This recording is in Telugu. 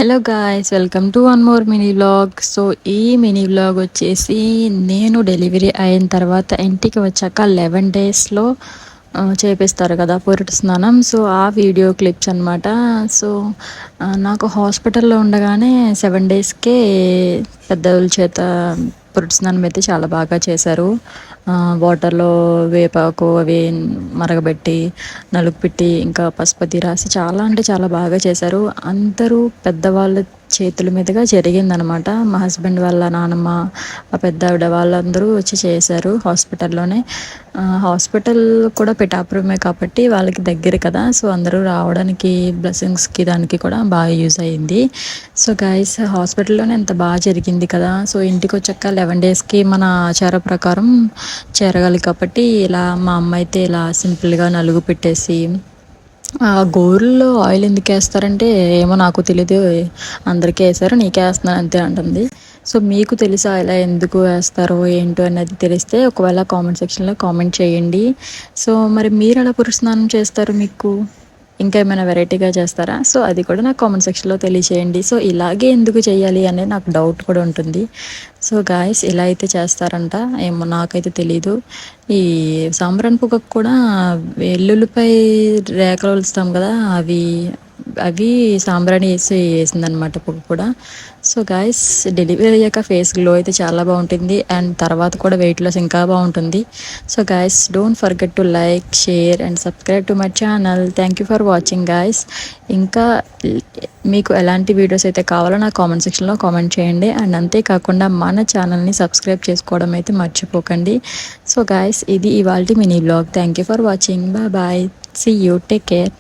Hello guys, welcome to one more mini vlog. So ఈ మినీ వ్లాగ్ వచ్చేసి నేను డెలివరీ అయిన తర్వాత ఇంటికి వచ్చాక 11 డేస్లో చేపిస్తారు కదా పురిటి స్నానం. సో ఆ వీడియో క్లిప్స్ అనమాట. సో నాకు హాస్పిటల్లో ఉండగానే 7 డేస్కే పెద్దల చేత పురిటి స్నానం అయితే చాలా బాగా చేశారు. వాటర్లో వేపాకు అవి మరగబెట్టి నలుగు పెట్టి ఇంకా పసుపతి రాసి చాలా అంటే చాలా బాగా చేశారు. అందరూ పెద్దవాళ్ళ చేతుల మీదుగా జరిగిందనమాట. మా హస్బెండ్ వాళ్ళ నానమ్మ, ఆ పెద్ద ఆవిడ వాళ్ళందరూ వచ్చి చేశారు హాస్పిటల్లోనే. హాస్పిటల్ కూడా పిఠాపురమే కాబట్టి వాళ్ళకి దగ్గర కదా. సో అందరూ రావడానికి బ్లెస్సింగ్స్కి దానికి కూడా బాగా యూజ్ అయ్యింది. సో గైస్, హాస్పిటల్లోనే ఎంత బాగా జరిగింది కదా. సో ఇంటికి వచ్చాక 11 డేస్కి మన ఆచార ప్రకారం చేరగాలి కాబట్టి ఇలా మా అమ్మ అయితే ఇలా సింపుల్గా నలుగు పెట్టేసి గోరుల్లో ఆయిల్ ఎందుకు వేస్తారంటే ఏమో నాకు తెలీదు, అందరికీ వేసారు, నీకే వేస్తున్నాను అంతే అంటుంది. సో మీకు తెలుసా ఇలా ఎందుకు వేస్తారో ఏంటో అనేది తెలిస్తే ఒకవేళ కామెంట్ సెక్షన్లో కామెంట్ చేయండి. సో మరి మీరు ఎలా పురుస్నానం చేస్తారు? మీకు ఇంకా ఏమైనా వెరైటీగా చేస్తారా? సో అది కూడా నాకు కామెంట్ సెక్షన్లో తెలియచేయండి. సో ఇలాగే ఎందుకు చేయాలి అనేది నాకు డౌట్ కూడా ఉంటుంది. సో గాయస్, ఇలా అయితే చేస్తారంట, ఏమో నాకైతే తెలీదు. ఈ సాంబ్రాణి పొగకు కూడా వెల్లుల్లిపై రేఖలు వలుస్తాం కదా, అవి అవి సాంబ్రాణి వేసిందనమాట పొగ కూడా. సో గాయస్, డెలివరీ అయ్యాక ఫేస్ గ్లో అయితే చాలా బాగుంటుంది అండ్ తర్వాత కూడా వెయిట్ లాస్ ఇంకా బాగుంటుంది. So guys, don't forget to like, share and subscribe to my channel. Thank you for watching guys. ఇంకా మీకు ఎలాంటి వీడియోస్ అయితే కావాలో నా కామెంట్ సెక్షన్లో కామెంట్ చేయండి. అండ్ అంతేకాకుండా మన ఛానల్ని సబ్స్క్రైబ్ చేసుకోవడం అయితే మర్చిపోకండి. సో గాయస్, ఇది ఇవాల్టి mini blog. Thank you for watching. Bye bye. See you. Take care.